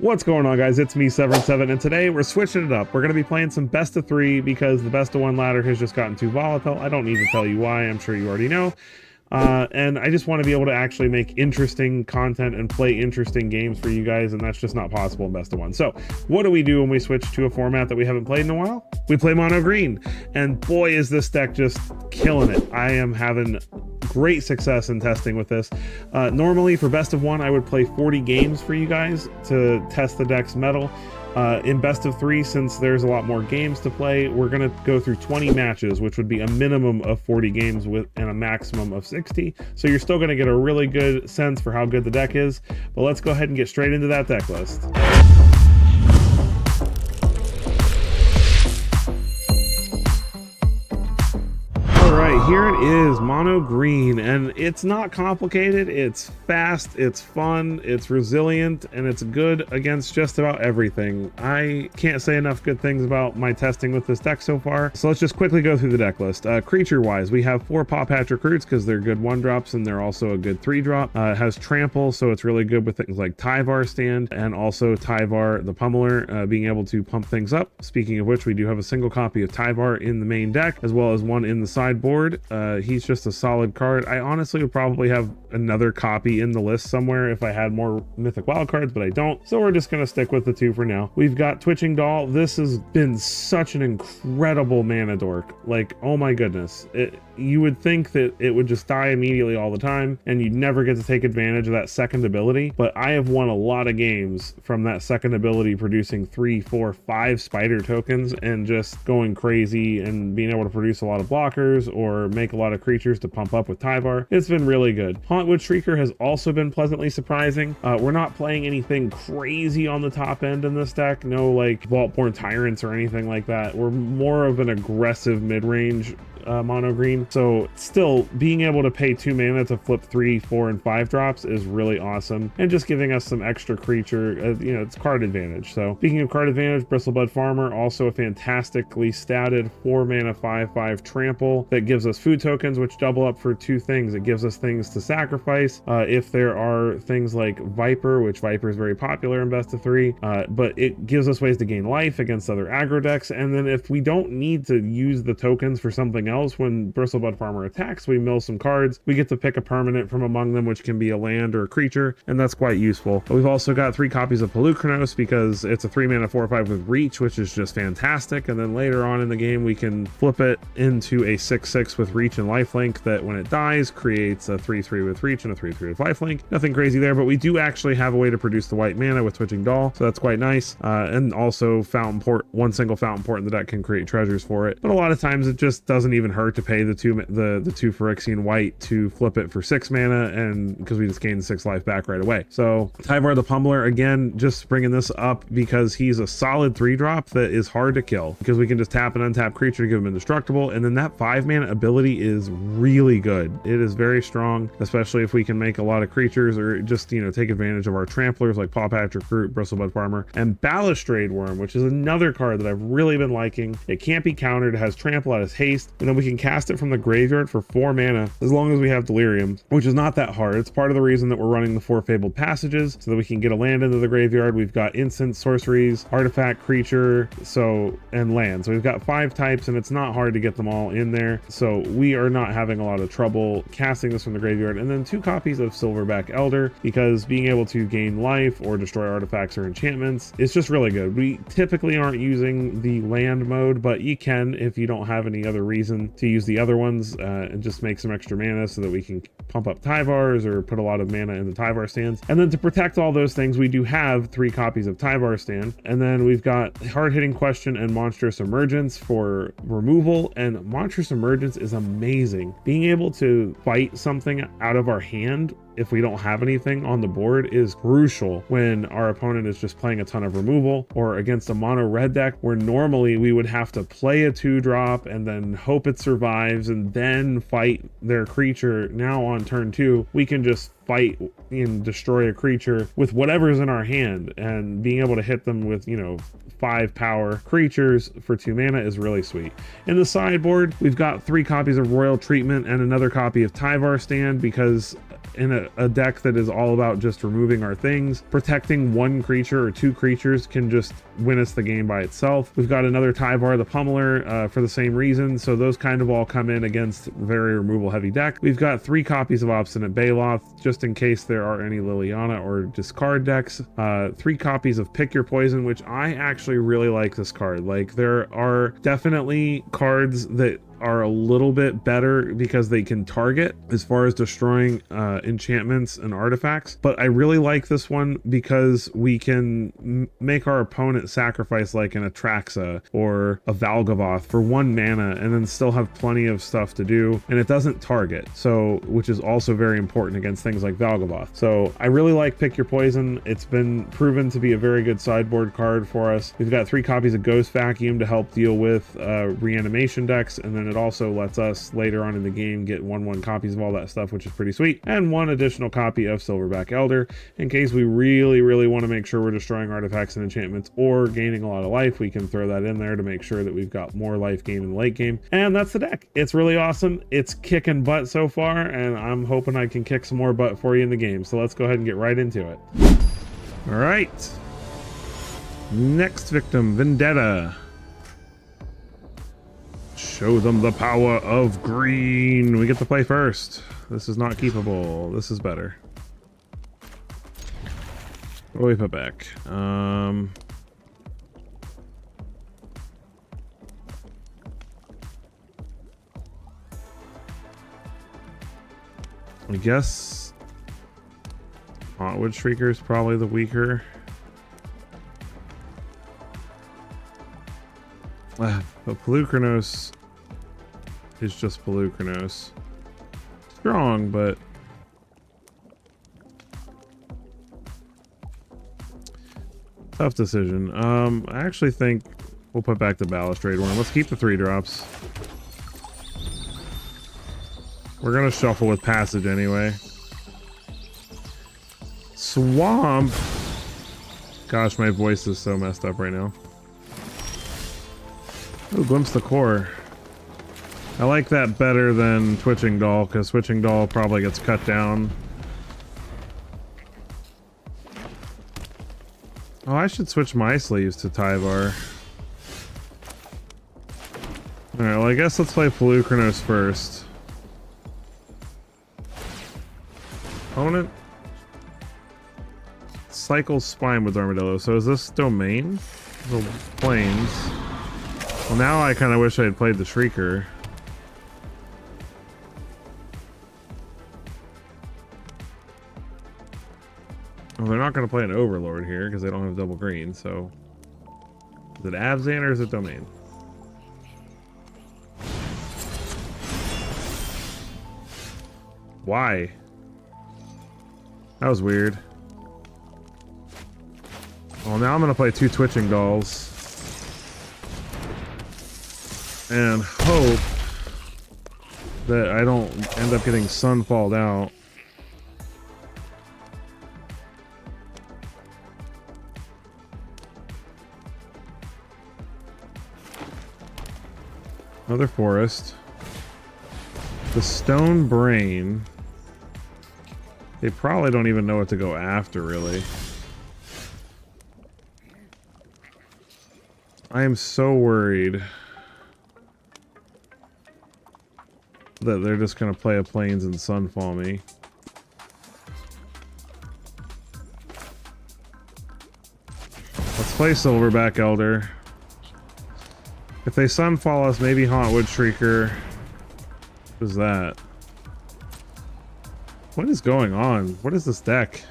What's going on, guys? It's me, Severin7, and today we're switching it up. We're going to be playing some best of 3 because the best of 1 ladder has just gotten too volatile. I don't need to tell you why. I'm sure you already know. And I just want to be able to actually make interesting content and play interesting games for you guys, and that's just not possible in best of 1. So what do we do when we switch to a format that we haven't played in a while? We play mono green, and boy is this deck just killing it. I am having great success in testing with this. Normally for best of 1 I would play 40 games for you guys to test the deck's metal. In best of 3, since there's a lot more games to play, we're going to go through 20 matches, which would be a minimum of 40 games and a maximum of 60. So you're still going to get a really good sense for how good the deck is. But let's go ahead and get straight into that deck list. Here it is, mono green, and it's not complicated. It's fast, it's fun, it's resilient, and it's good against just about everything. I can't say enough good things about my testing with this deck so far, so let's just quickly go through the deck list. Creature wise, we have 4 Paw Patch Recruits because they're good 1-drops and they're also a good 3-drop. It has Trample, so it's really good with things like Tyvar Stand and also Tyvar the Pummeler, being able to pump things up. Speaking of which, we do have a single copy of Tyvar in the main deck as well as one in the sideboard. He's just a solid card. I honestly would probably have another copy in the list somewhere if I had more Mythic Wild cards, but I don't, so we're just going to stick with the 2 for now. We've got Twitching Doll. This has been such an incredible mana dork. Like, oh my goodness. You would think that it would just die immediately all the time and you'd never get to take advantage of that second ability, but I have won a lot of games from that second ability producing 3, 4, 5 spider tokens and just going crazy and being able to produce a lot of blockers or make a lot of creatures to pump up with Tyvar. It's been really good. Hauntwood Shrieker has also been pleasantly surprising. We're not playing anything crazy on the top end in this deck, no like Vaultborn Tyrants or anything like that. We're more of an aggressive mid-range mono green, so still being able to pay 2 mana to flip 3, 4, and 5 drops is really awesome, and just giving us some extra creature, you know, it's card advantage. So speaking of card advantage, Bristlebud Farmer, also a fantastically statted 4 mana 5/5 trample that gives us food tokens, which double up for 2 things. It gives us things to sacrifice if there are things like Viper, which Viper is very popular in best of 3, but it gives us ways to gain life against other aggro decks. And then if we don't need to use the tokens for something else, when Bristlebud Farmer attacks, we mill some cards. We get to pick a permanent from among them, which can be a land or a creature, and that's quite useful. We've also got 3 copies of Pelucranos because it's a 3 mana 4/5 with reach, which is just fantastic. And then later on in the game, we can flip it into a 6/6 with reach and lifelink that when it dies creates a 3/3 with reach and a 3/3 with lifelink. Nothing crazy there, but we do actually have a way to produce the white mana with Twitching Doll, so that's quite nice. And also Fountain Port, 1 single Fountain Port in the deck can create treasures for it, but a lot of times it just doesn't even hurt to pay the 2 Phyrexian white to flip it for 6 mana, and because we just gained 6 life back right away. So Tyvar the Pummeler, again, just bringing this up because he's a solid 3-drop that is hard to kill because we can just tap an untapped creature to give him indestructible, and then that 5 mana ability is really good. It is very strong, especially if we can make a lot of creatures or just, you know, take advantage of our tramplers like Paw Patch Recruit, Bristlebud Farmer, and Balustrade Worm, which is another card that I've really been liking. It can't be countered, it has trample, it has haste, and then we can cast it from the graveyard for 4 mana as long as we have Delirium, which is not that hard. It's part of the reason that we're running the 4 Fabled Passages, so that we can get a land into the graveyard. We've got instant, sorceries, artifact, creature, and land. So we've got 5 types, and it's not hard to get them all in there. So we are not having a lot of trouble casting this from the graveyard. And then 2 copies of Silverback Elder, because being able to gain life or destroy artifacts or enchantments is just really good. We typically aren't using the land mode, but you can if you don't have any other reason to use the other ones, and just make some extra mana so that we can pump up Tyvars or put a lot of mana in the Tyvar stands. And then to protect all those things, we do have 3 copies of Tyvar stand, and then we've got Hard-Hitting Question and Monstrous Emergence for removal. And Monstrous Emergence is amazing. Being able to fight something out of our hand if we don't have anything on the board is crucial when our opponent is just playing a ton of removal, or against a mono red deck where normally we would have to play a 2-drop and then hope it survives and then fight their creature. Now on turn 2, we can just fight and destroy a creature with whatever's in our hand, and being able to hit them with, you know, 5 power creatures for 2 mana is really sweet. In the sideboard, we've got 3 copies of Royal Treatment and another copy of Tyvar Stand because in a deck that is all about just removing our things, protecting one creature or two creatures can just win us the game by itself. We've got another Tyvar the Pummeler for the same reason, so those kind of all come in against very removal heavy deck. We've got 3 copies of Obstinate Baloth just in case there are any Liliana or discard decks. 3 copies of Pick Your Poison, which I actually really like this card. Like, there are definitely cards that are a little bit better because they can target as far as destroying enchantments and artifacts, but I really like this one because we can make our opponent sacrifice like an Atraxa or a Valgavoth for 1 mana and then still have plenty of stuff to do, and it doesn't target, so which is also very important against things like Valgavoth. So I really like Pick Your Poison. It's been proven to be a very good sideboard card for us. We've got 3 copies of Ghost Vacuum to help deal with reanimation decks, and then it also lets us later on in the game get 1/1 copies of all that stuff, which is pretty sweet, and 1 additional copy of Silverback Elder in case we really want to make sure we're destroying artifacts and enchantments or gaining a lot of life. We can throw that in there to make sure that we've got more life gain in the late game. And that's the deck. It's really awesome. It's kicking butt so far, and I'm hoping I can kick some more butt for you in the game. So let's go ahead and get right into it. All right, next victim, Vendetta. Show them the power of green. We get to play first. This is not keepable. This is better. What do we put back? I guess Hauntwood Shrieker is probably the weaker. But Pelucranos is just Pelucranos. Strong, but tough decision. I actually think we'll put back the Balustrade one. Let's keep the 3 drops. We're gonna shuffle with Passage anyway. Swamp. Gosh, my voice is so messed up right now. Oh, Glimpse the Core. I like that better than Twitching Doll, because Twitching Doll probably gets cut down. Oh, I should switch my sleeves to Tyvar. Alright, well I guess let's play Pelucranos first. Opponent cycles Spine with Armadillo. So is this Domain? The Plains. Well, now I kind of wish I had played the Shrieker. Well, they're not going to play an Overlord here because they don't have double green, so... Is it Abzan or is it Domain? Why? That was weird. Well, now I'm going to play 2 Twitching Dolls. And hope that I don't end up getting Sunfalled out. Another forest. The Stone Brain. They probably don't even know what to go after, really. I am so worried that they're just gonna play a Plains and Sunfall me. Let's play Silverback Elder. If they Sunfall us, maybe Hauntwood Shrieker. What is that? What is going on? What is this deck?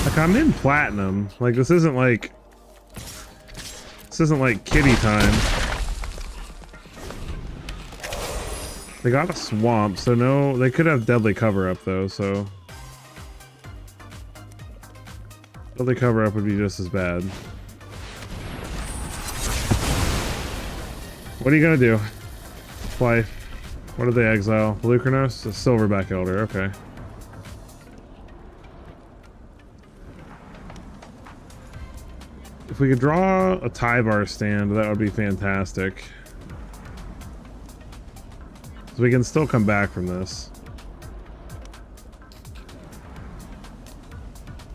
Like, I'm in Platinum. Like, this isn't like kitty time. They got a Swamp, so no, they could have Deadly Cover-Up though, so Deadly Cover-Up would be just as bad. What are you gonna do? Play. What did they exile? Pelucranos? A Silverback Elder, okay. If we could draw a Tyvar stand, that would be fantastic. So we can still come back from this.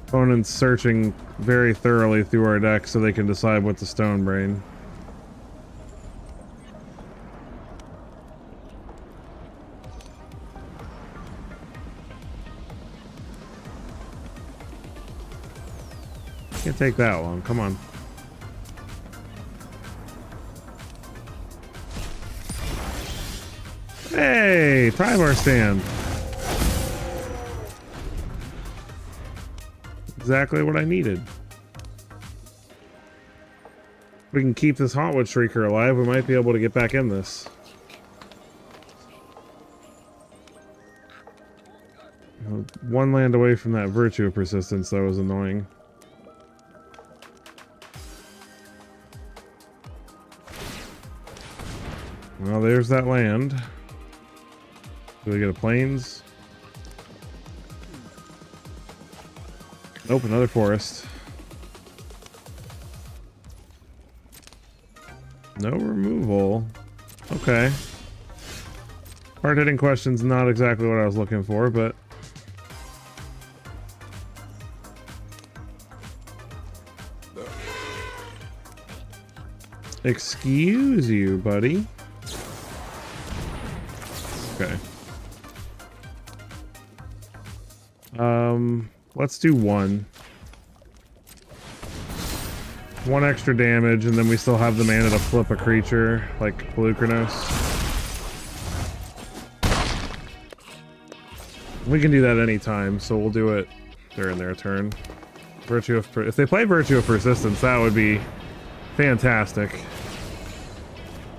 Opponents searching very thoroughly through our deck so they can decide what to Stone Brain. Can't take that long, come on. Hey, Tyvar stand. Exactly what I needed. If we can keep this Hauntwood Shrieker alive, we might be able to get back in this. One land away from that Virtue of Persistence, that was annoying. Well, there's that land. Do we get a Plains? Nope, another forest. No removal. Okay. Hard-hitting question's not exactly what I was looking for, but... Excuse you, buddy. Okay. Let's do one. One extra damage, and then we still have the mana to flip a creature, like Pelucranos. We can do that anytime, so we'll do it during their turn. If they play Virtue of Persistence, that would be fantastic.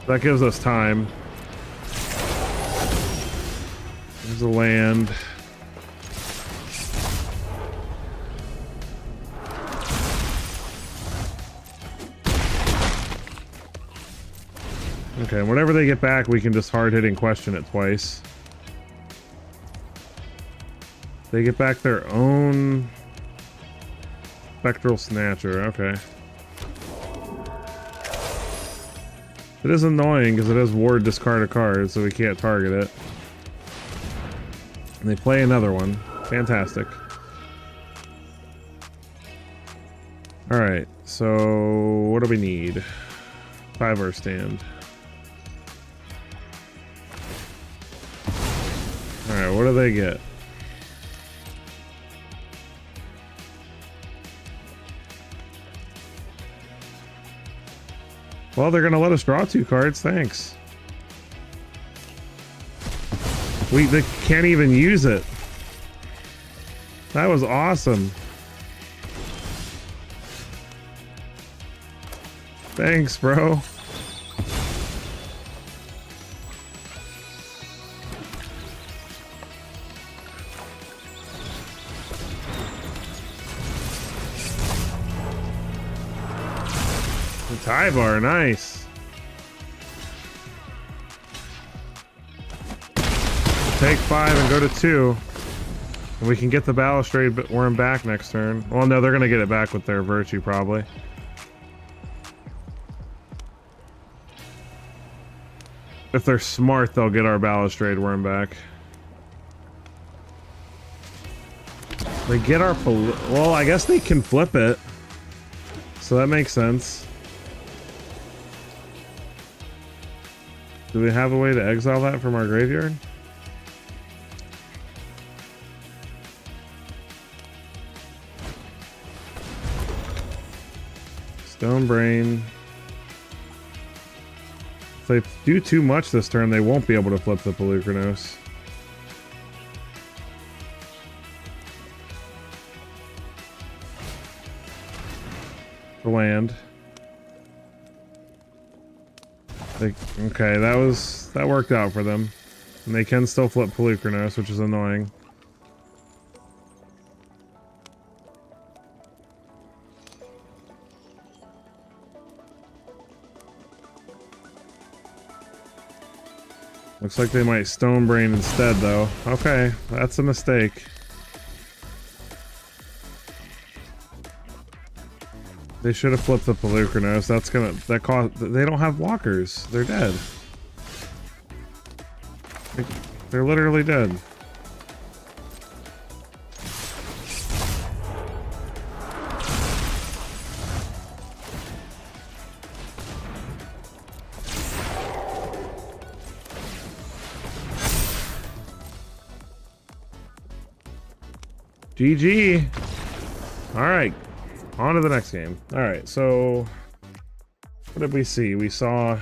That gives us time. There's a land. Okay, whenever they get back, we can just hard-hitting question it twice. They get back their own Spectral Snatcher, okay. It is annoying because it has ward discard a card, so we can't target it. And they play another one. Fantastic. Alright, so what do we need? 5-hour stand. Alright, what do they get? Well, they're gonna let us draw 2 cards, thanks. They can't even use it. That was awesome. Thanks, bro. Tyvar, nice. Take 5 and go to 2. And we can get the Balustrade Worm back next turn. Well, no, they're going to get it back with their Virtue, probably. If they're smart, they'll get our Balustrade Worm back. They get our... Well, I guess they can flip it. So that makes sense. Do we have a way to exile that from our graveyard? Stone Brain. If they do too much this turn, they won't be able to flip the Pelucranos. The land. Okay, that worked out for them. And they can still flip Pelucranos, which is annoying. Looks like they might Stone Brain instead, though. Okay, that's a mistake. They should have flipped the Pelucranos. They don't have blockers. They're dead. They're literally dead. GG. All right, on to the next game. All right, so what did we see? We saw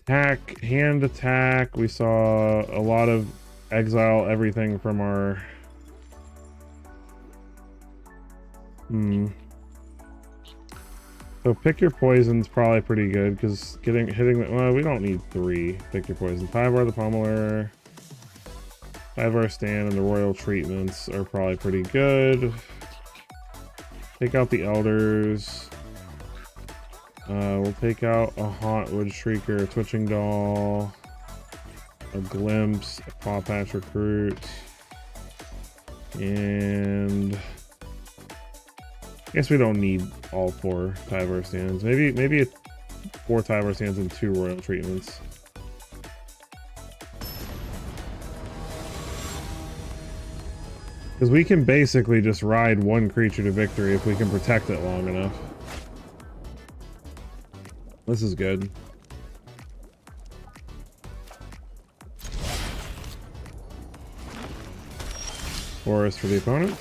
attack, hand attack. We saw a lot of exile everything from our So pick your poison's probably pretty good because hitting well, we don't need 3. Pick your poison. Tyvar the Pummeler, Tyvar Stand, and the Royal Treatments are probably pretty good. Take out the Elders. We'll take out a Hauntwood Shrieker, a Twitching Doll, a Glimpse, a Paw Patch Recruit, and I guess we don't need all 4 Tyvar Stands. Maybe 4 Tyvar Stands and 2 Royal Treatments. Because we can basically just ride 1 creature to victory if we can protect it long enough. This is good. Forest for the opponent.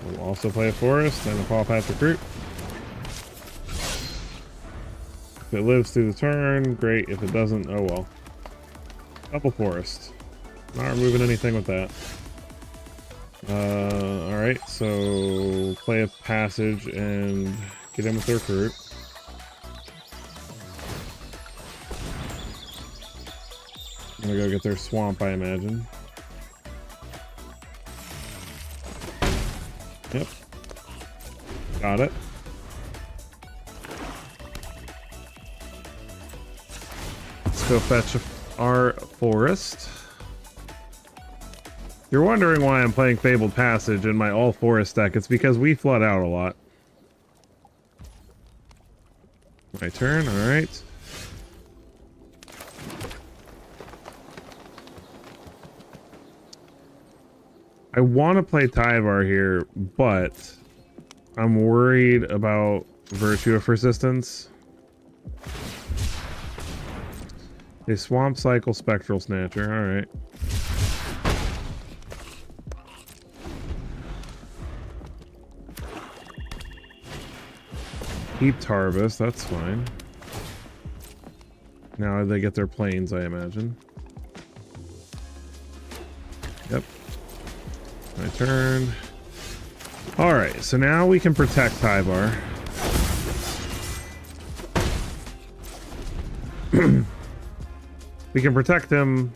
We'll also play a Forest and a Paw Patch Recruit. If it lives through the turn, great. If it doesn't, oh well. Double Forest. Not removing anything with that. Alright, so play a Passage and get in with the Recruit. I'm gonna go get their Swamp, I imagine. Yep. Got it. Let's go fetch our Forest. If you're wondering why I'm playing Fabled Passage in my all Forest deck, it's because we flood out a lot. My turn, alright. I want to play Tyvar here, but I'm worried about Virtue of Persistence. A Swamp Cycle Spectral Snatcher, alright. Heaped Harvest, that's fine. Now they get their planes, I imagine. Yep. My turn. Alright, so now we can protect Tyvar. We can protect him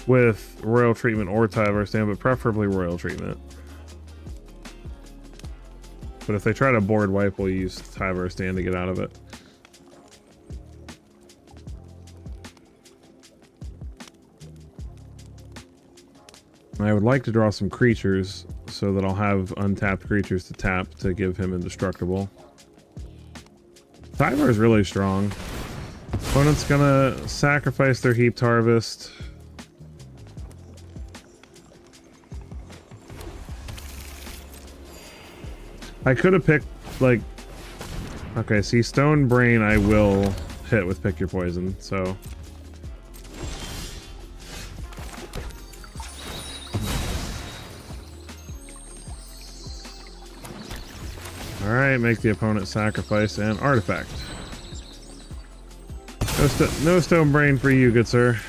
with Royal Treatment or Tyvar Stand, but preferably Royal Treatment. But if they try to board wipe, we'll use Tyvar Stand to get out of it. I would like to draw some creatures so that I'll have untapped creatures to tap to give him indestructible. Tyvar is really strong. Opponent's gonna sacrifice their Heaped Harvest. I could have picked, like... Okay, see, Stone Brain I will hit with Pick Your Poison, so... Alright, make the opponent sacrifice an artifact. No Stone Brain for you, good sir.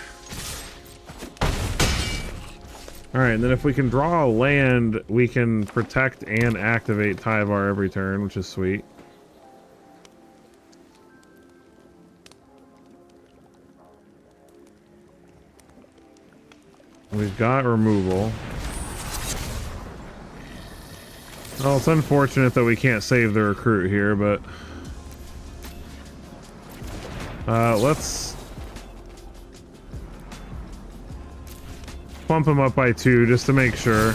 Alright, and then if we can draw a land, we can protect and activate Tyvar every turn, which is sweet. We've got removal. Well, it's unfortunate that we can't save the recruit here, but... let's... pump him up by 2 just to make sure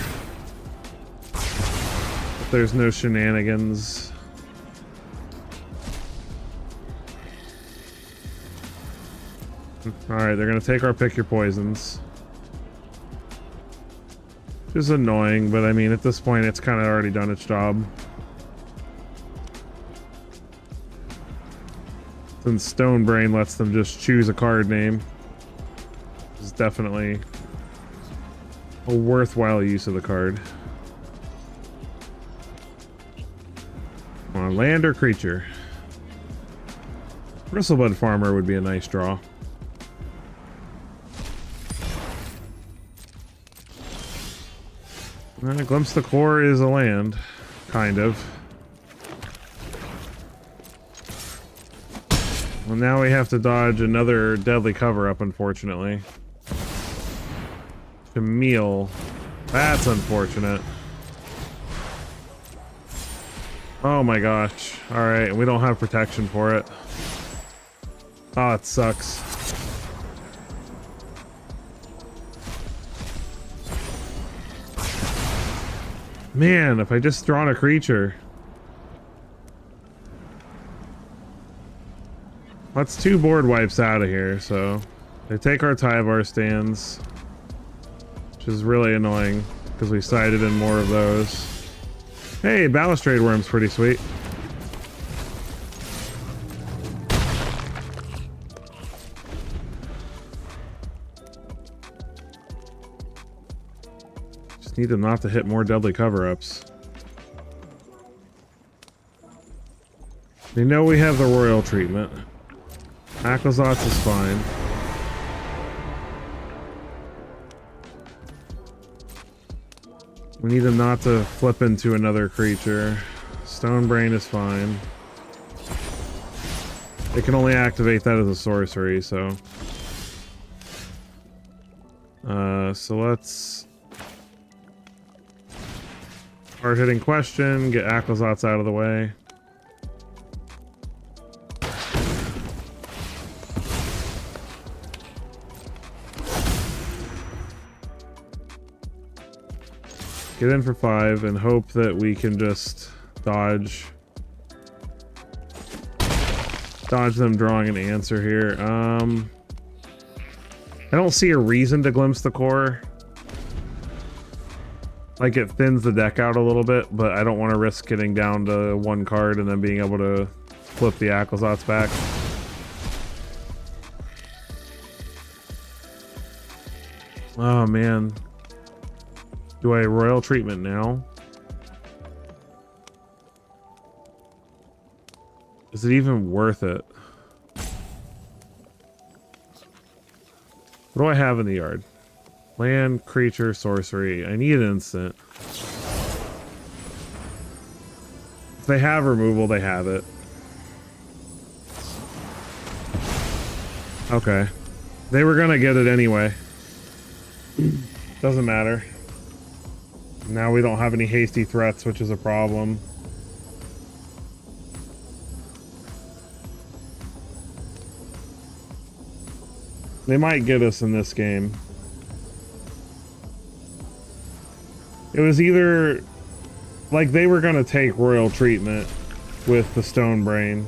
that there's no shenanigans. Alright, they're gonna take our Pick Your Poisons. Which is annoying, but I mean, at this point, it's kind of already done its job. Since Stone Brain lets them just choose a card name. It's definitely a a worthwhile use of the card. Come on, land or creature? Bristlebud Farmer would be a nice draw. Glimpse the Core is a land, kind of. Well, now we have to dodge another deadly cover-up, unfortunately. Camille. That's unfortunate. Oh my gosh. Alright, we don't have protection for it. Oh, it sucks. Man, if I just drawn a creature. That's 2 board wipes out of here, so they take our Tyvar stands, which is really annoying because we sided in more of those. Hey, Balustrade Worm's pretty sweet. Just need them not to hit more deadly cover-ups. They know we have the royal treatment. Aquazotz is fine. We need them not to flip into another creature. Stonebrain is fine. They can only activate that as a sorcery, so... so let's... hard-hitting question, get Aquazotz out of the way. Get in for 5 and hope that we can just dodge them drawing an answer here. I don't see a reason to Glimpse the Core. Like, it thins the deck out a little bit, but I don't want to risk getting down to 1 card and then being able to flip the Aquazotz back. Oh man. Do I royal treatment now? Is it even worth it? What do I have in the yard? Land, creature, sorcery. I need an instant. If they have removal, they have it. Okay. They were gonna get it anyway. Doesn't matter. Now we don't have any hasty threats, which is a problem. They might get us in this game. It was either... like, they were gonna take royal treatment with the Stonebrain.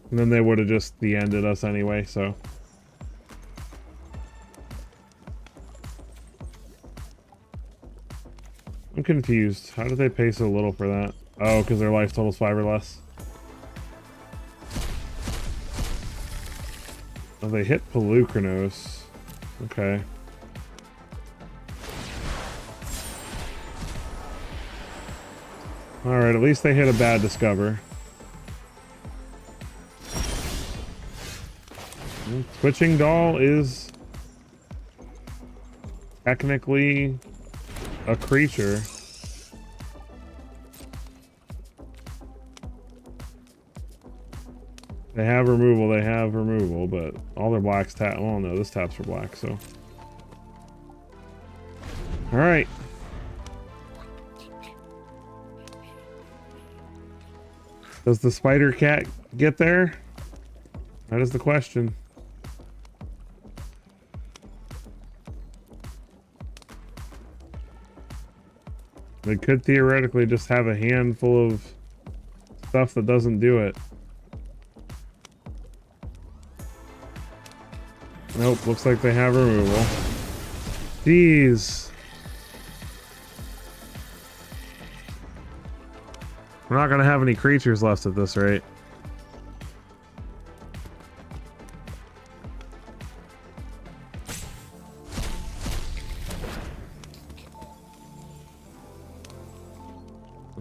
And then they would have just ended us anyway, so. I'm confused. How did they pay so little for that? Oh, because their life total's 5 or less. Oh, they hit Pelucranos. Okay. Alright, at least they hit a bad Discover. Twitching Doll is technically a creature. They have removal, but all their blacks tap. Well, no, this taps for black, so. Alright. Does the Spider Cat get there? That is the question. They could theoretically just have a handful of stuff that doesn't do it. Nope, looks like they have removal. Jeez. We're not gonna have any creatures left at this rate.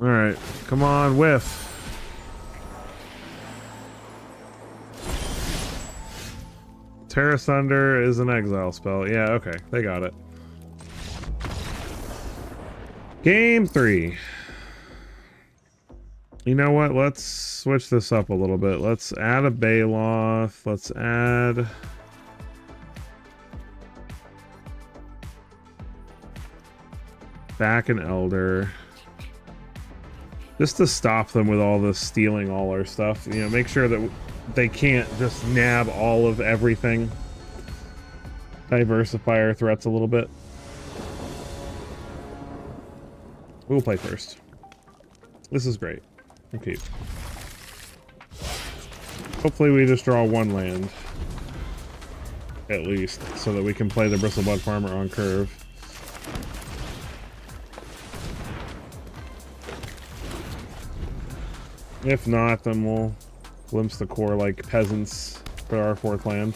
All right, come on, whiff. Terra Thunder is an exile spell. Yeah, okay, they got it. Game 3. You know what? Let's switch this up a little bit. Let's add a Baloth. Let's add... back an Elder. Just to stop them with all this stealing all our stuff. You know, make sure that they can't just nab all of everything. Diversify our threats a little bit. We'll play first. This is great. Okay. Hopefully we just draw one land. At least. So that we can play the Bristlebud Farmer on curve. If not, then we'll glimpse the core like peasants for our 4th land.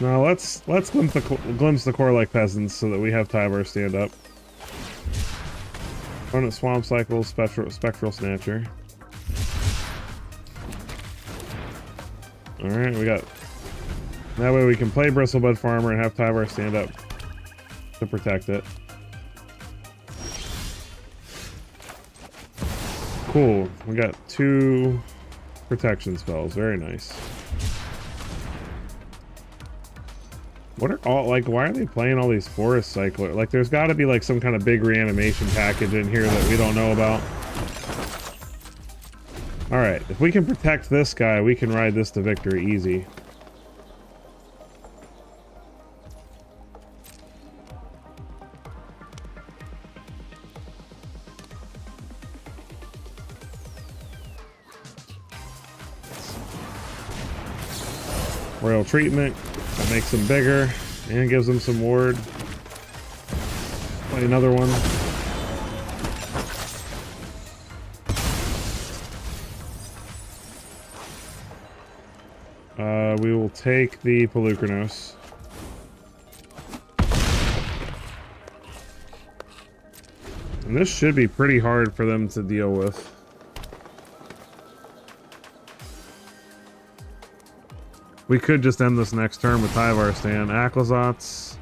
Now let's glimpse the core like peasants so that we have Tyvar stand up. Opponent Swamp Cycle, Spectral Snatcher. Alright, we got... That way we can play Bristlebud Farmer and have Tyvar stand up to protect it. Cool. We got 2 protection spells. Very nice. What are all, like, why are they playing all these Forest Cycler? Like, there's got to be, like, some kind of big reanimation package in here that we don't know about. Alright, if we can protect this guy, we can ride this to victory easy. Royal Treatment, that makes them bigger and gives them some ward. Play another one. We will take the Pelucranos. And this should be pretty hard for them to deal with. We could just end this next turn with Tyvar stand. Aclazotz.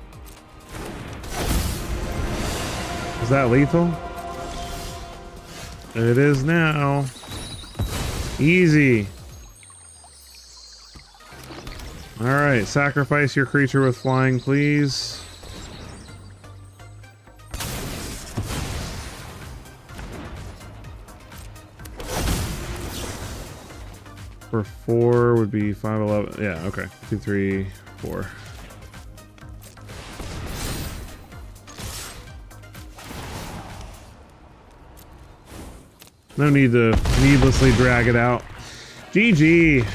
Is that lethal? It is now. Easy. Alright, sacrifice your creature with flying, please. For 4 would be 5, 11. Yeah, okay. 2, 3, 4. No need to needlessly drag it out. GG.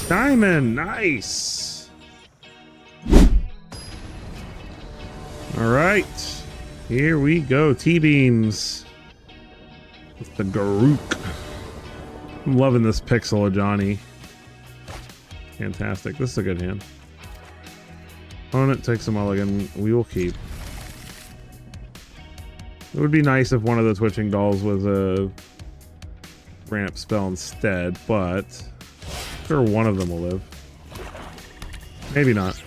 Diamond, nice. All right, here we go. T-beams. With the Garuk. I'm loving this pixel of Johnny. Fantastic. This is a good hand. Opponent takes a mulligan. We will keep. It would be nice if one of the Twitching Dolls was a ramp spell instead, but sure one of them will live. Maybe not.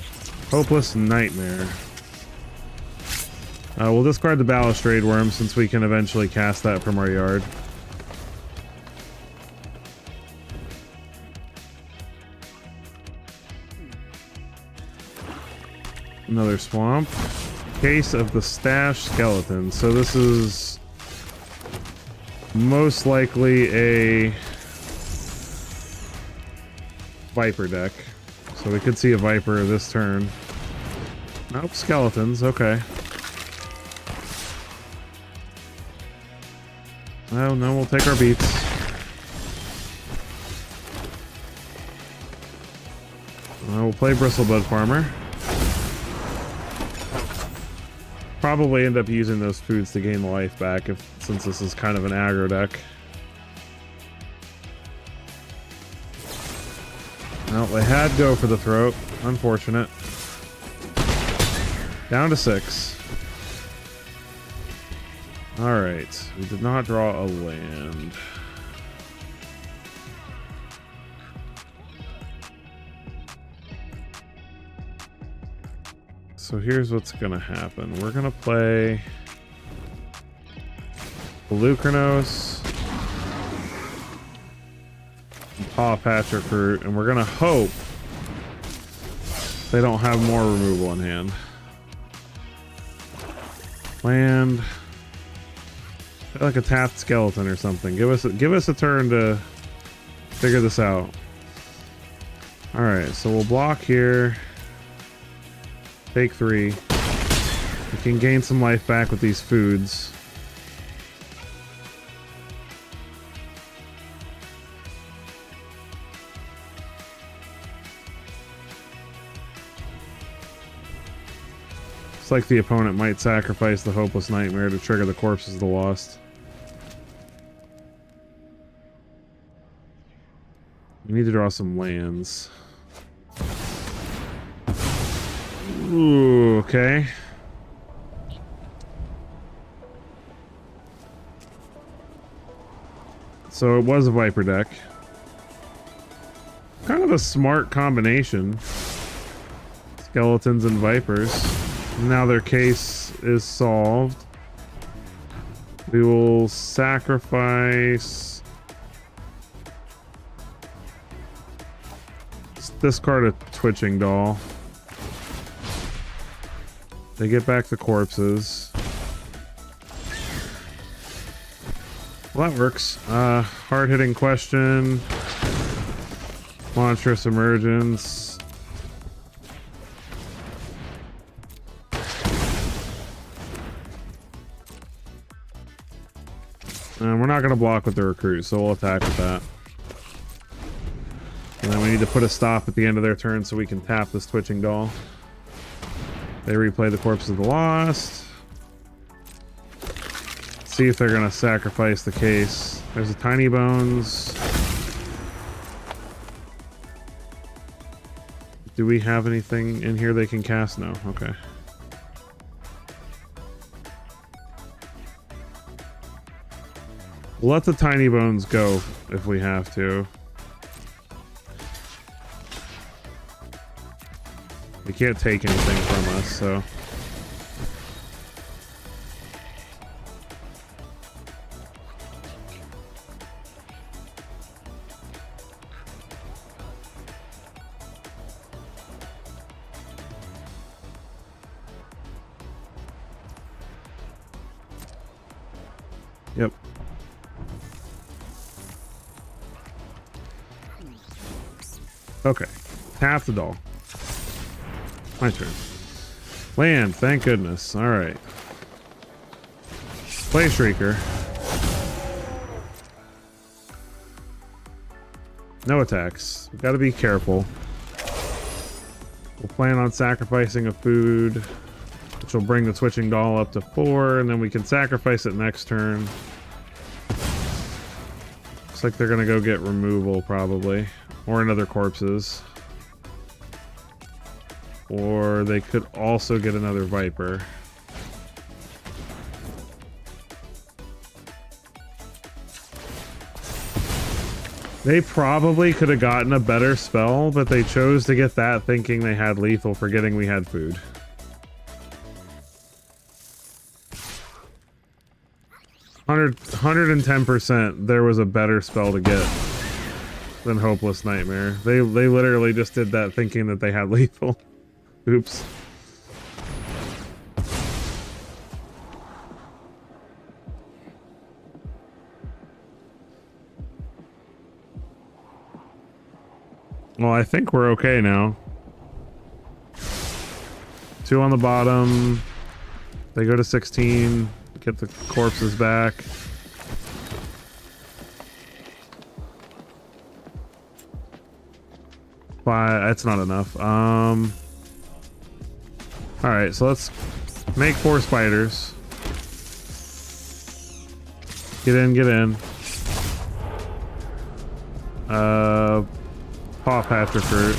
Hopeless Nightmare. We'll discard the Balustrade Worm since we can eventually cast that from our yard. Another Swamp. Case of the Stash Skeleton. So this is most likely a Viper deck. So we could see a Viper this turn. Nope, skeletons, okay. Oh no, we'll take our beats. We'll play Bristlebud Farmer. Probably end up using those foods to gain life back since this is kind of an aggro deck. Well, they had go for the throat. Unfortunate. Down to 6. Alright. We did not draw a land. So here's what's gonna happen. We're gonna play Lucranos, Paw Patch Recruit, and we're gonna hope they don't have more removal in hand. Land. Like a tapped skeleton or something. Give us a turn to figure this out. All right, so we'll block here. Take 3. We can gain some life back with these foods. It's like the opponent might sacrifice the Hopeless Nightmare to trigger the Corpses of the Lost. We need to draw some lands. Ooh, okay. So it was a Viper deck. Kind of a smart combination. Skeletons and Vipers. Now their case is solved. We will sacrifice. Let's discard a Twitching Doll. They get back the corpses. Well, that works. Hard-hitting question. Monstrous Emergence. And we're not going to block with the Recruit, so we'll attack with that. And then we need to put a stop at the end of their turn so we can tap this Twitching Doll. They replay the Corpses of the Lost. See if they're gonna sacrifice the case. There's a Tiny Bones. Do we have anything in here they can cast? No. Okay. We'll let the Tiny Bones go if we have to. They can't take anything from us, so. Yep. Okay. Half the doll. My turn. Land, thank goodness. Alright. Play Shrieker. No attacks. We've got to be careful. We'll plan on sacrificing a food, which will bring the Twitching Doll up to 4, and then we can sacrifice it next turn. Looks like they're going to go get removal, probably. Or another corpses. Or they could also get another Viper. They probably could have gotten a better spell, but they chose to get that thinking they had lethal, forgetting we had food. $110%, 110% there was a better spell to get than Hopeless Nightmare. They literally just did that thinking that they had lethal. Oops. Well, I think we're okay now. 2 on the bottom. They go to 16. Get the corpses back. But that's not enough. Alright, so let's make 4 spiders. Get in, get in. Paw Paw Patcher Fruit.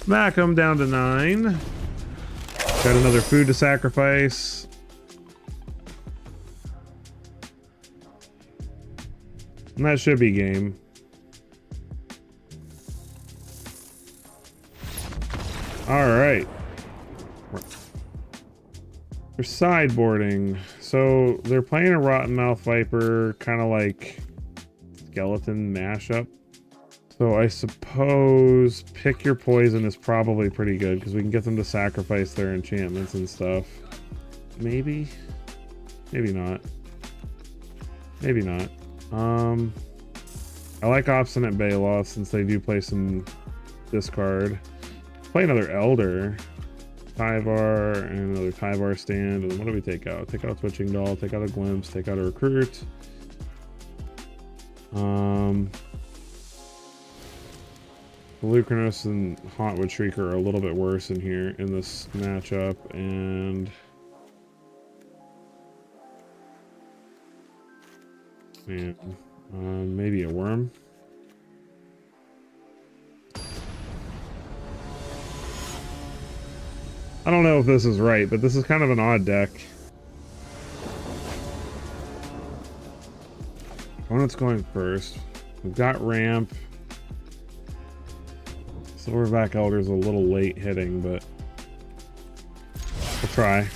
Smack him down to 9. Got another food to sacrifice. And that should be game. Alright. They're sideboarding. So they're playing a Rotten Mouth Viper, kind of like skeleton mashup. So I suppose pick your poison is probably pretty good because we can get them to sacrifice their enchantments and stuff. Maybe? Maybe not. Maybe not. I like Obstinate Baloth since they do play some discard. Play another Elder. Tyvar and another Tyvar stand. And then what do we take out? Take out Twitching Doll, take out a Glimpse, take out a Recruit. Lucranos and Hauntwood Shrieker are a little bit worse in here in this matchup, and maybe a Worm. I don't know if this is right, but this is kind of an odd deck. Opponent's going first. We've got Ramp. Silverback Elder's a little late hitting, but we'll try.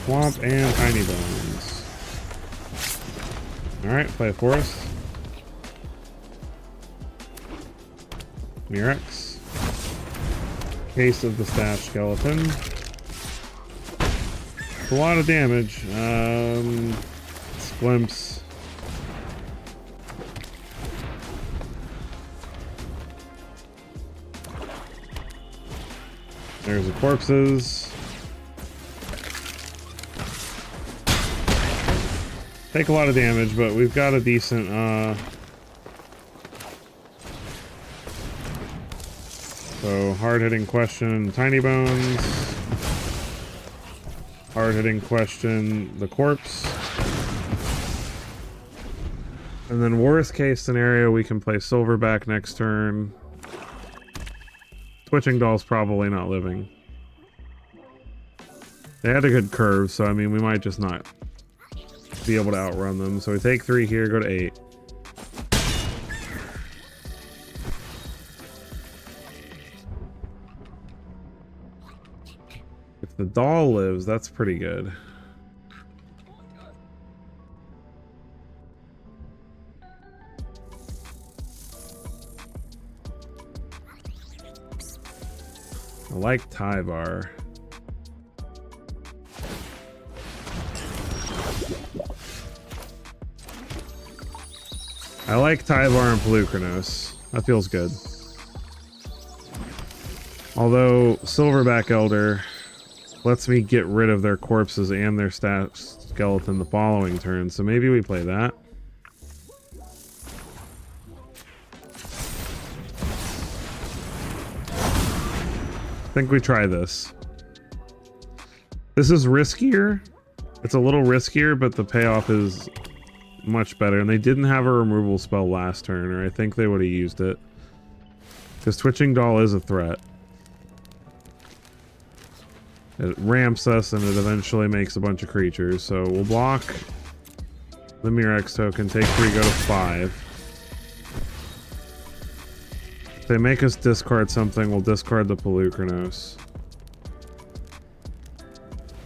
Swamp and Tiny Bones. Alright, play a Forest. Murex. Case of the Stash Skeleton. It's a lot of damage. Glimpse. There's the corpses. Take a lot of damage, but we've got a decent so hard-hitting question, Tiny Bones. Hard-hitting question, the corpse. And then worst case scenario, we can play Silverback next turn. Twitching Doll's probably not living. They had a good curve, so I mean, we might just not be able to outrun them. So we take 3 here, go to 8. If the doll lives, that's pretty good. I like Tyvar. I like Tyvar and Pelucranos. That feels good. Although Silverback Elder lets me get rid of their corpses and their skeleton the following turn, so maybe we play that. I think we try this. This is riskier. It's a little riskier, but the payoff is much better. And they didn't have a removal spell last turn, or I think they would have used it. Because Twitching Doll is a threat. It ramps us and it eventually makes a bunch of creatures. So we'll block the Murex token, take 3, go to 5. If they make us discard something, we'll discard the Pelucranos.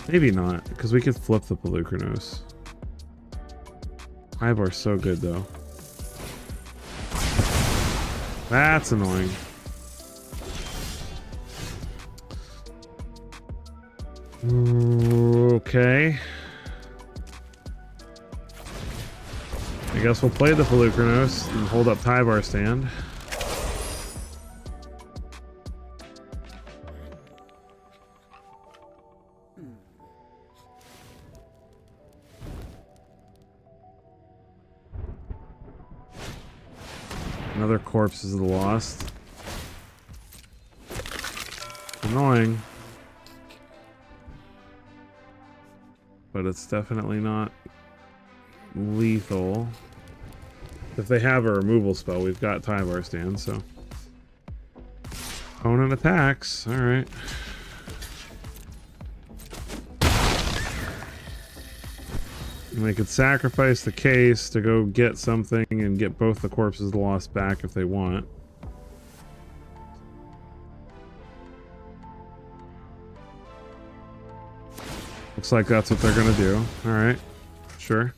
Maybe not, because we could flip the Pelucranos. Ivar's so good, though. That's annoying. Okay. I guess we'll play the Pelucranos and hold up Tyvar stand. Another corpse is lost. Annoying. But it's definitely not lethal. If they have a removal spell, we've got Tyvar Stand, so. Opponent attacks. Alright. And they could sacrifice the case to go get something and get both the Corpses of the Lost back if they want. Looks like that's what they're gonna do. Alright. Sure.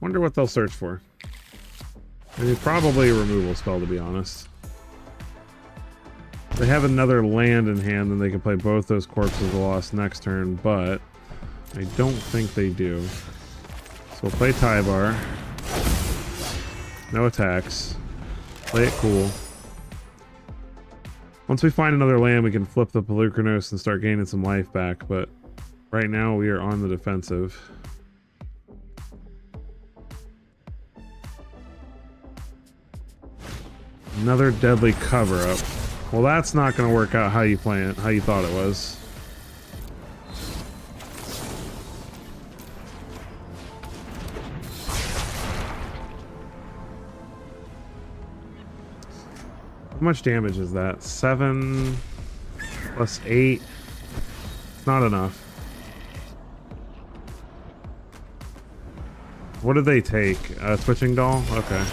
Wonder what they'll search for. I mean, probably a removal spell, to be honest. They have another land in hand, then they can play both those Corpses of the Lost next turn, but I don't think they do. So we'll play Tyvar. No attacks. Play it cool. Once we find another land, we can flip the Pelucranos and start gaining some life back, but right now we are on the defensive. Another deadly cover-up. Well, that's not going to work out how you play it, how you thought it was. How much damage is that? 7 plus 8. It's not enough. What did they take? Twitching Doll? Okay.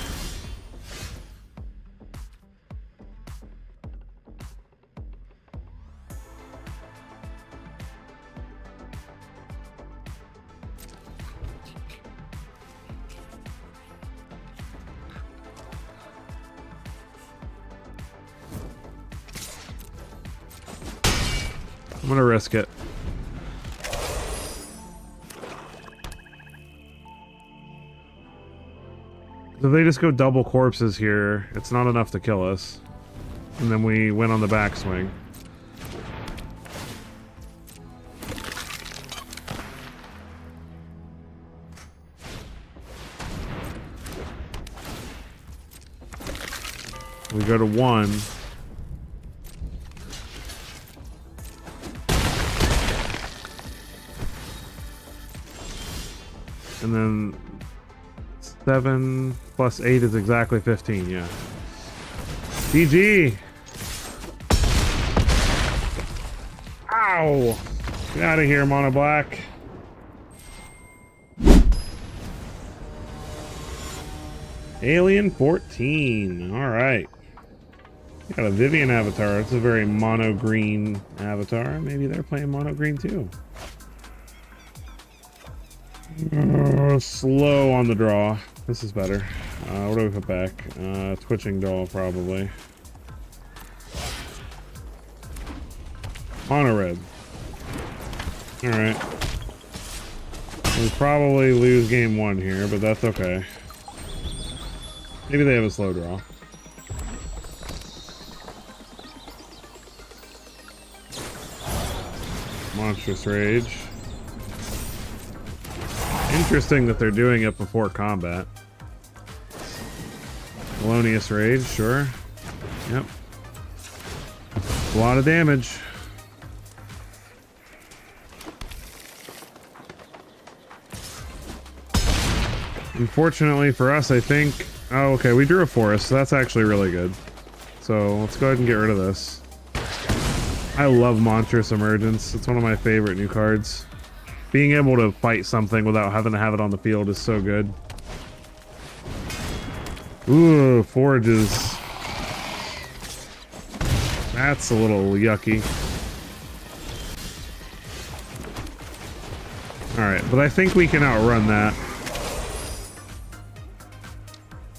I'm gonna risk it. If they just go double corpses here, it's not enough to kill us. And then we win on the backswing. We go to 1. And then 7 plus 8 is exactly 15, yeah. GG! Ow! Get out of here, Mono Black. Alien 14. Alright. Got a Vivian avatar. It's a very mono green avatar. Maybe they're playing mono green too. Slow on the draw. This is better. What do we put back? Twitching Doll, probably. Mono red. Alright. We'll probably lose game 1 here, but that's okay. Maybe they have a slow draw. Monstrous Rage. Interesting that they're doing it before combat. Melonious Rage, sure. Yep. A lot of damage. Unfortunately for us, I think... Oh, okay, we drew a forest, so that's actually really good. So, let's go ahead and get rid of this. I love Monstrous Emergence. It's one of my favorite new cards. Being able to fight something without having to have it on the field is so good. Ooh, Forages. That's a little yucky. Alright, but I think we can outrun that.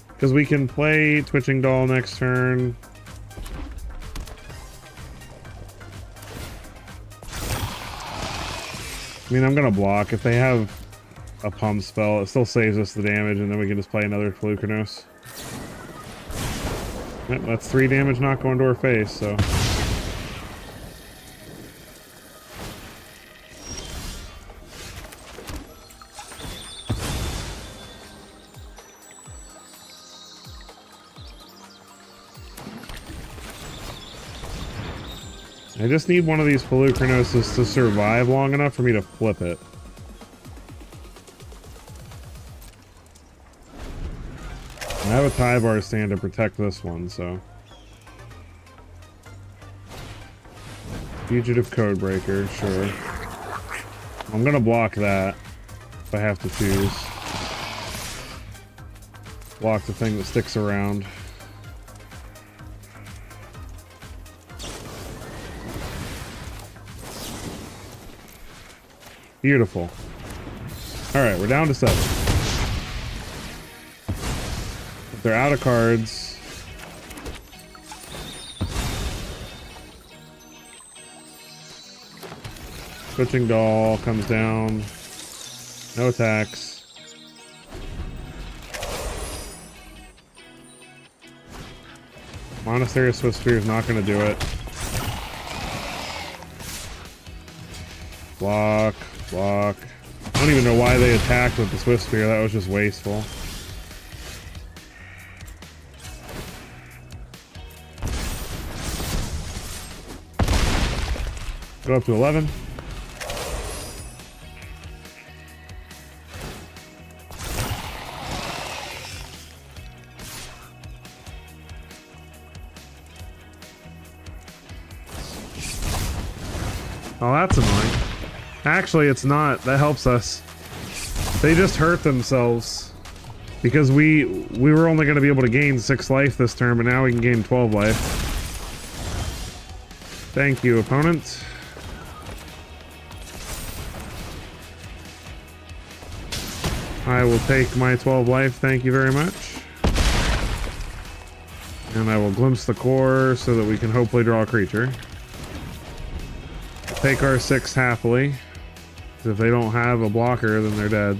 Because we can play Twitching Doll next turn. I mean, I'm gonna block. If they have a pump spell, it still saves us the damage, and then we can just play another Pelucranos. Yep, that's 3 damage not going to our face, so... I just need one of these Pelucranosis to survive long enough for me to flip it. I have a Tyvar stand to protect this one, so. Fugitive Codebreaker, sure. I'm gonna block that if I have to choose. Block the thing that sticks around. Beautiful. Alright, we're down to 7. If they're out of cards. Switching Doll comes down. No attacks. Monastery of Swift Spear is not going to do it. Block. Block. I don't even know why they attacked with the Swift Spear. That was just wasteful. Go up to 11. Oh, that's annoying. Actually, it's not. That helps us. They just hurt themselves. Because we were only going to be able to gain 6 life this turn, but now we can gain 12 life. Thank you, opponent. I will take my 12 life, thank you very much. And I will glimpse the core so that we can hopefully draw a creature. Take our 6 happily. If they don't have a blocker, then they're dead.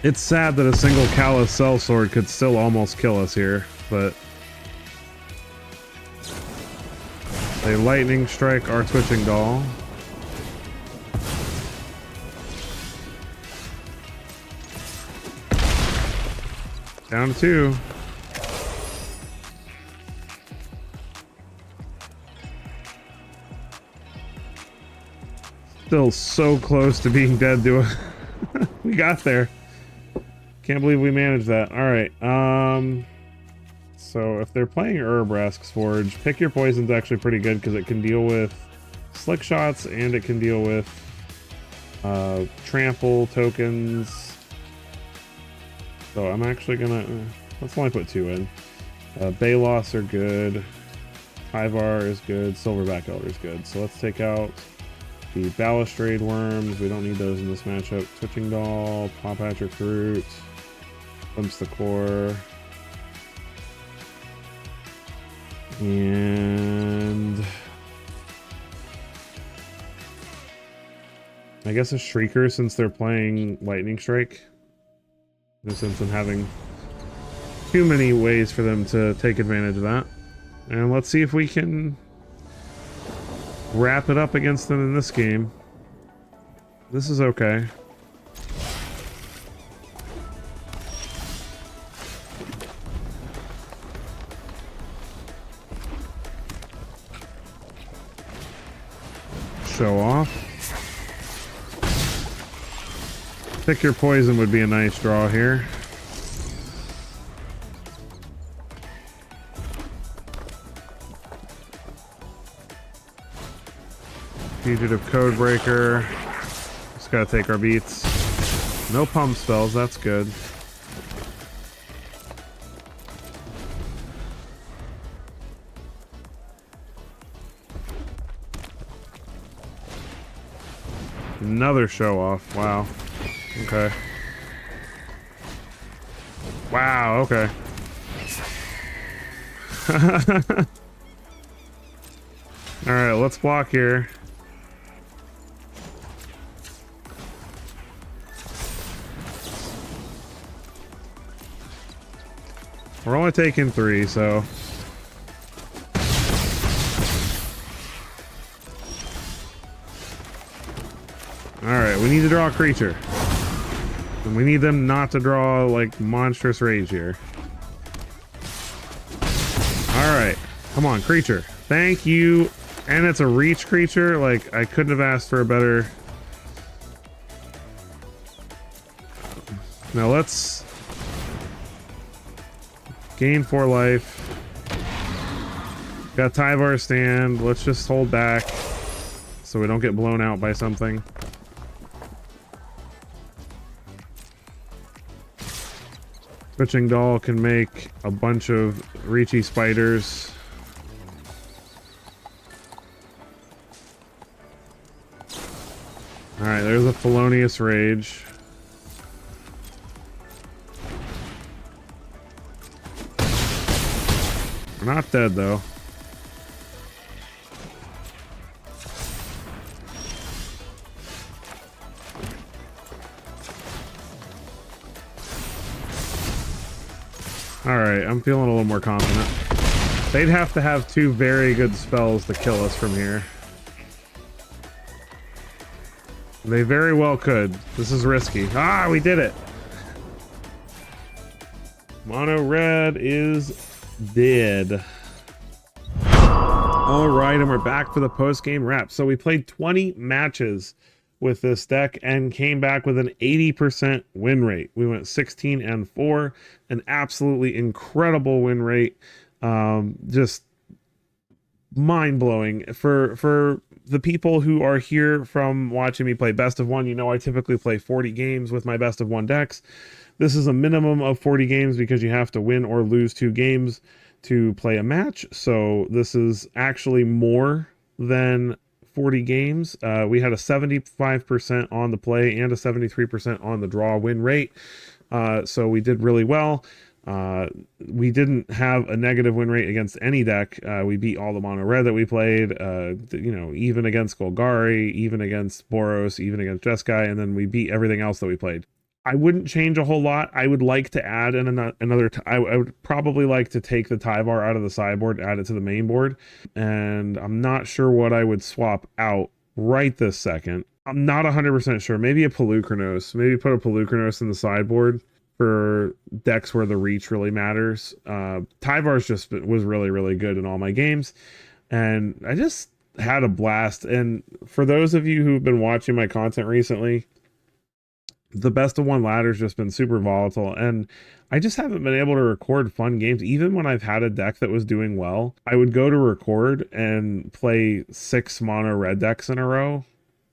It's sad that a single Callous Sellsword could still almost kill us here, but they lightning strike our Twitching Doll. Down to 2. Still so close to being dead to a we got there. Can't believe we managed that. Alright, so if they're playing Urabrask's Forge, pick your poison's actually pretty good because it can deal with slick shots and it can deal with trample tokens. So I'm actually gonna let's only put 2 in. Balos are good. Tyvar is good. Silverback Elder is good. So let's take out the Balustrade Worms. We don't need those in this matchup. Twitching Doll, Pawpatch Recruit, Glimpse the Core, and I guess a Shrieker since they're playing Lightning Strike. Since I'm having too many ways for them to take advantage of that. And let's see if we can wrap it up against them in this game. This is okay. Show off. Pick your poison would be a nice draw here. Fugitive Codebreaker. Just gotta take our beats. No pump spells, that's good. Another show off, wow. Okay. Wow, okay. Alright, let's block here. We're only taking 3, so... Alright, we need to draw a creature. And we need them not to draw, like, monstrous rage here. Come on, creature. Thank you. And it's a reach creature. Like, I couldn't have asked for a better... Now let's... gain 4 life. Got Tyvar stand. Let's just hold back so we don't get blown out by something. Switching Doll can make a bunch of reachy spiders. Alright, there's a Felonious Rage. We're not dead though. Alright, I'm feeling a little more confident. They'd have to have 2 very good spells to kill us from here. They very well could. This is risky. Ah, we did it! Mono red is dead. Alright, and we're back for the post-game wrap. So we played 20 matches with this deck and came back with an 80% win rate. We went 16-4, an absolutely incredible win rate. Just mind-blowing. For the people who are here from watching me play best of one, you know I typically play 40 games with my best of one decks. This is a minimum of 40 games because you have to win or lose 2 games to play a match. So this is actually more than 40 games. We had a 75% on the play and a 73% on the draw win rate. So we did really well. We didn't have a negative win rate against any deck. We beat all the mono red that we played, you know, even against Golgari, even against Boros, even against Jeskai, and then we beat everything else that we played. I wouldn't change a whole lot. I would like to add in another. I would probably like to take the Tyvar out of the sideboard, add it to the main board, and I'm not sure what I would swap out right this second. I'm not 100% sure. Maybe a Pelucranos. Maybe put a Pelucranos in the sideboard for decks where the reach really matters. Tyvar's just was really good in all my games, and I just had a blast. And for those of you who've been watching my content recently, the best of one ladder's just been super volatile, and I just haven't been able to record fun games. Even when I've had a deck that was doing well, I would go to record and play 6 mono red decks in a row,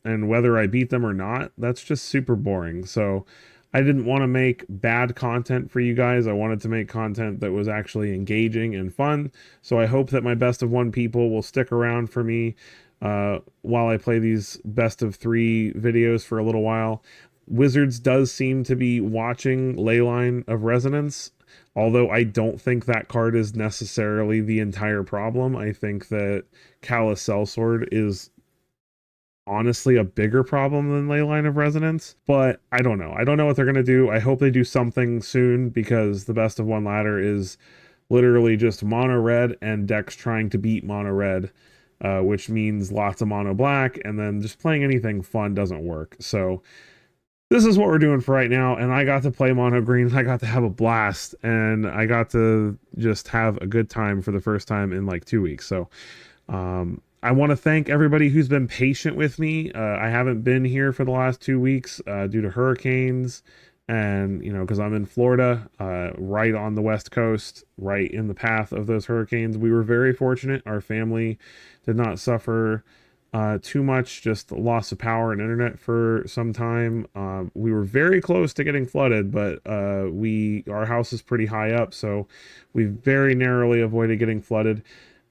and whether I beat them or not, that's just super boring. So I didn't want to make bad content for you guys. I wanted to make content that was actually engaging and fun. So I hope that my best of one people will stick around for me while I play these best of 3 videos for a little while. Wizards does seem to be watching Leyline of Resonance, although I don't think that card is necessarily the entire problem. I think that Callous Sellsword is honestly a bigger problem than Leyline of Resonance, but I don't know. I don't know what they're going to do. I hope they do something soon, because the best of one ladder is literally just mono red and decks trying to beat mono red, which means lots of mono black, and then just playing anything fun doesn't work. So this is what we're doing for right now, and I got to play mono green. I got to have a blast, and I got to just have a good time for the first time in like 2 weeks. So I want to thank everybody who's been patient with me. I haven't been here for the last 2 weeks due to hurricanes, and you know, because I'm in Florida, right on the West Coast, right in the path of those hurricanes. We were very fortunate. Our family did not suffer too much, just loss of power and internet for some time. We were very close to getting flooded, but our house is pretty high up, so we very narrowly avoided getting flooded,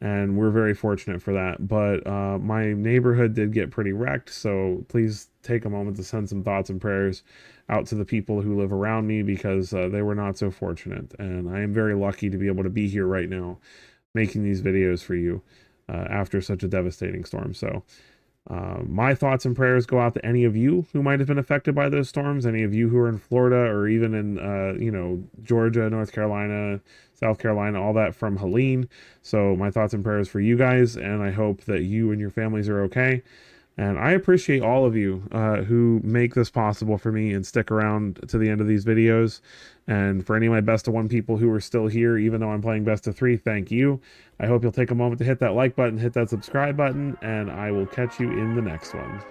and we're very fortunate for that. But my neighborhood did get pretty wrecked, so please take a moment to send some thoughts and prayers out to the people who live around me, because they were not so fortunate, and I am very lucky to be able to be here right now making these videos for you after such a devastating storm. So my thoughts and prayers go out to any of you who might have been affected by those storms, any of you who are in Florida, or even in you know, Georgia, North Carolina, South Carolina, all that from Helene. So my thoughts and prayers for you guys, and I hope that you and your families are okay. And I appreciate all of you who make this possible for me and stick around to the end of these videos. And for any of my best of one people who are still here, even though I'm playing best of three, thank you. I hope you'll take a moment to hit that like button, hit that subscribe button, and I will catch you in the next one.